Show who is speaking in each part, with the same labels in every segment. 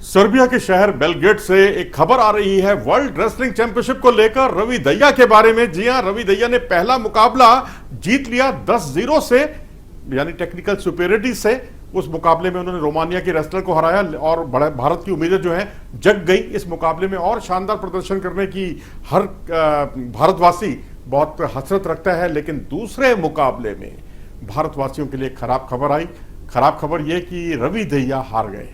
Speaker 1: Serbia के शहर Belgrade से एक खबर आ रही है वर्ल्ड रेसलिंग चैंपियनशिप को लेकर रवि दहिया के बारे में। जी हां, रवि दहिया ने पहला मुकाबला जीत लिया 10-0 से, यानी टेक्निकल सुपेरियरिटी से। उस मुकाबले में उन्होंने रोमानिया के रेसलर को हराया और भारत की उम्मीदें जो हैं जग गई। इस मुकाबले में और शानदार प्रदर्शन करने की हर भारतवासी बहुत हसरत रखता है, लेकिन दूसरे मुकाबले में भारतवासियों के लिए खराब खबर आई। खराब खबर यह कि रवि दहिया हार गए।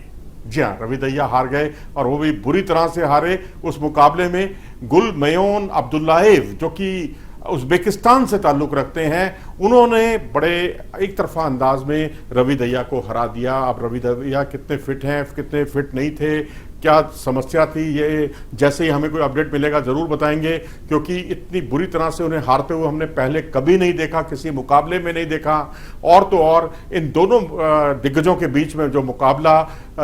Speaker 1: जी हाँ, रवि दहिया हार गए और वो भी बुरी तरह से हारे। उस मुकाबले में गुलमयोन अब्दुल्लाएव, जो कि उज़्बेकिस्तान से ताल्लुक रखते हैं, उन्होंने बड़े एक तरफा अंदाज में रवि दहिया को हरा दिया। अब रवि दहिया कितने फिट हैं, कितने फिट नहीं थे, क्या समस्या थी, ये जैसे ही हमें कोई अपडेट मिलेगा ज़रूर बताएंगे, क्योंकि इतनी बुरी तरह से उन्हें हारते हुए हमने पहले कभी नहीं देखा, किसी मुकाबले में नहीं देखा। और तो और इन दोनों दिग्गजों के बीच में जो मुकाबला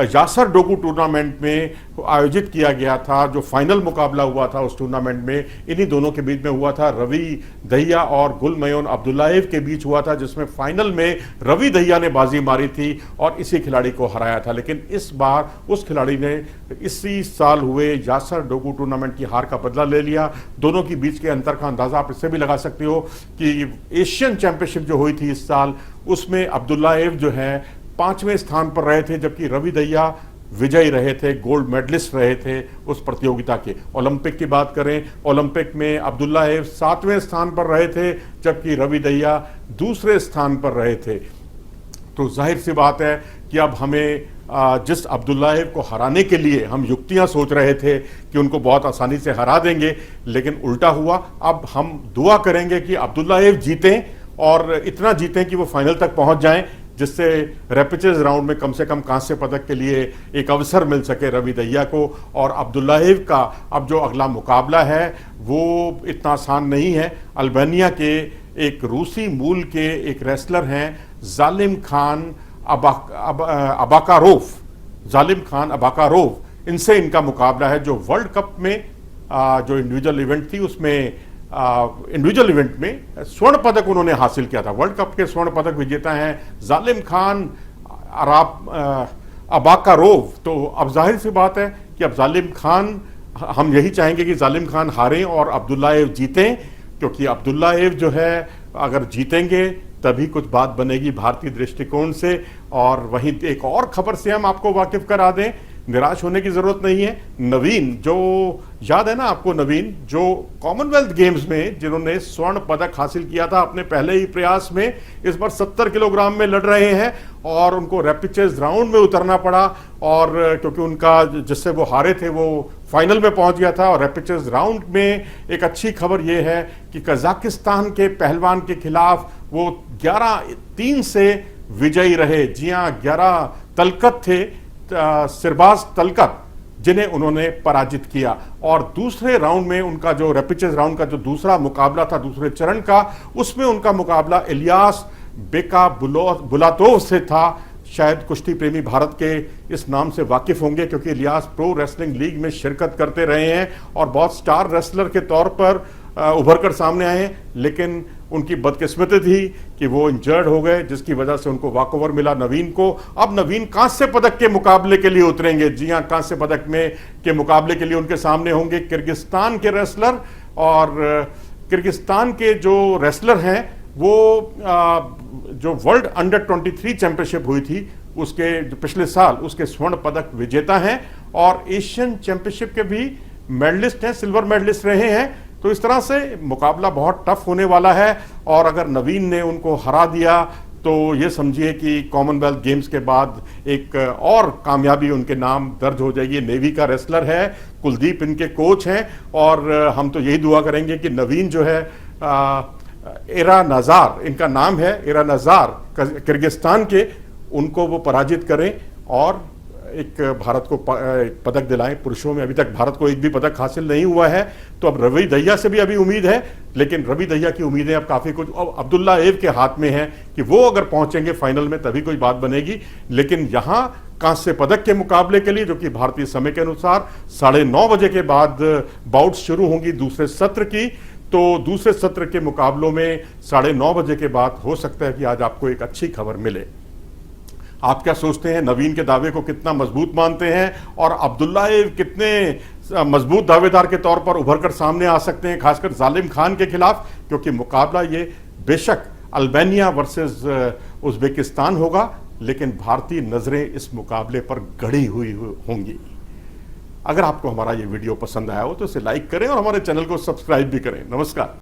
Speaker 1: यासर डोगू टूर्नामेंट में आयोजित किया गया था, जो फाइनल मुकाबला हुआ था उस टूर्नामेंट में, इन्हीं दोनों के बीच में हुआ था। रवि दहिया और गुलमयोन अब्दुल्लाएव के बीच हुआ था, जिसमें फाइनल में रवि दहिया ने बाजी मारी थी और इसी खिलाड़ी को हराया था। लेकिन इस बार उस खिलाड़ी ने इसी साल हुए यासर डोगू टूर्नामेंट की हार का बदला ले लिया। दोनों के बीच के अंतर का अंदाजा आप इससे भी लगा सकते हो कि एशियन चैंपियनशिप जो हुई थी इस साल, उसमें अब्दुल्लाएव जो है 5वें स्थान पर रहे थे, जबकि रवि दहिया विजयी रहे थे, गोल्ड मेडलिस्ट रहे थे उस प्रतियोगिता के। ओलंपिक की बात करें, ओलंपिक में अब्दुल्लाएव 7वें स्थान पर रहे थे, जबकि रवि दहिया दूसरे स्थान पर रहे थे। तो जाहिर सी बात है कि अब हमें जिस अब्दुल्लाएव को हराने के लिए हम युक्तियां सोच रहे थे कि उनको बहुत आसानी से हरा देंगे, लेकिन उल्टा हुआ। अब हम दुआ करेंगे कि अब्दुल्लाएव जीतें और इतना जीतें कि वो फाइनल तक पहुंच जाएं, जिससे रैपिचेज राउंड में कम से कम कांस्य पदक के लिए एक अवसर मिल सके रवि दहिया को। और अब्दुल्लाएव का अब जो अगला मुकाबला है वो इतना आसान नहीं है। अल्बानिया के एक रूसी मूल के एक रेसलर हैं जालिम खान अबाकारोव, जालिम खान अबाकारोव, इनसे इनका मुकाबला है, जो वर्ल्ड कप में जो इंडिविजुअल इवेंट थी उसमें इंडिविजुअल इवेंट में स्वर्ण पदक उन्होंने हासिल किया था। वर्ल्ड कप के स्वर्ण पदक विजेता हैं जालिम खान अबाकारोव। तो अब जाहिर सी बात है कि अब जालिम खान, हम यही चाहेंगे कि जालिम खान हारें और अब्दुल्लाएव जीतें, क्योंकि अब्दुल्लाएव जो है अगर जीतेंगे तभी कुछ बात बनेगी भारतीय दृष्टिकोण से। और वहीं एक और खबर से हम आपको वाकिफ करा दें, निराश होने की जरूरत नहीं है। नवीन, जो याद है ना आपको, नवीन जो कॉमनवेल्थ गेम्स में जिन्होंने स्वर्ण पदक हासिल किया था अपने पहले ही प्रयास में, इस बार 70 किलोग्राम में लड़ रहे हैं और उनको रैपिचेज राउंड में उतरना पड़ा। और क्योंकि उनका जिससे वो हारे थे वो फाइनल में पहुंच गया था। और रैपिचेज राउंड में एक अच्छी खबर यह है कि कजाकिस्तान के पहलवान के खिलाफ वो 11-3 से विजयी रहे। जी हाँ, 11 तलकत थे, सिरबाज तलकत, जिन्हें उन्होंने पराजित किया। और दूसरे राउंड में उनका जो रैपिचेज राउंड का जो दूसरा मुकाबला था, दूसरे चरण का, उसमें उनका मुकाबला इलियास बेका बुलातोव से था। शायद कुश्ती प्रेमी भारत के इस नाम से वाकिफ होंगे, क्योंकि इलियास प्रो रेसलिंग लीग में शिरकत करते रहे हैं और बहुत स्टार रेसलर के तौर पर उभर कर सामने आए हैं। लेकिन उनकी बदकिस्मती थी कि वो इंजर्ड हो गए, जिसकी वजह से उनको वॉकओवर मिला नवीन को। अब नवीन कांस्य पदक के मुकाबले के लिए उतरेंगे। जी हां, कांस्य पदक में के मुकाबले के लिए उनके सामने होंगे किर्गिस्तान के रेसलर। और किर्गिस्तान के जो रेसलर हैं वो जो वर्ल्ड अंडर 23 चैंपियनशिप हुई थी उसके पिछले साल उसके स्वर्ण पदक विजेता हैं और एशियन चैंपियनशिप के भी मेडलिस्ट हैं, सिल्वर मेडलिस्ट रहे हैं। तो इस तरह से मुकाबला बहुत टफ होने वाला है। और अगर नवीन ने उनको हरा दिया तो ये समझिए कि कॉमनवेल्थ गेम्स के बाद एक और कामयाबी उनके नाम दर्ज हो जाएगी। नेवी का रेसलर है, कुलदीप इनके कोच हैं। और हम तो यही दुआ करेंगे कि नवीन जो है एरा नज़ार इनका नाम है, एरा नज़ार किर्गिस्तान के, उनको वो पराजित करें और एक भारत को पदक दिलाएं। पुरुषों में अभी तक भारत को एक भी पदक हासिल नहीं हुआ है। तो अब रवि दहिया से भी अभी उम्मीद है, लेकिन रवि दहिया की उम्मीदें अब काफ़ी कुछ अब्दुल्लाएव के हाथ में है कि वो अगर पहुंचेंगे फाइनल में तभी कोई बात बनेगी। लेकिन यहाँ कांस्य पदक के मुकाबले के लिए, जो कि भारतीय समय के अनुसार 9:30 बजे के बाद बाउट्स शुरू होंगी दूसरे सत्र की, तो दूसरे सत्र के मुकाबलों में 9:30 बजे के बाद हो सकता है कि आज आपको एक अच्छी खबर मिले। आप क्या सोचते हैं, नवीन के दावे को कितना मजबूत मानते हैं और अब्दुल्लाएव कितने मजबूत दावेदार के तौर पर उभर कर सामने आ सकते हैं, खासकर जालिम खान के खिलाफ? क्योंकि मुकाबला ये बेशक अल्बानिया वर्सेस उज्बेकिस्तान होगा, लेकिन भारतीय नजरें इस मुकाबले पर गड़ी हुई होंगी। अगर आपको हमारा ये वीडियो पसंद आया हो तो इसे लाइक करें और हमारे चैनल को सब्सक्राइब भी करें। नमस्कार।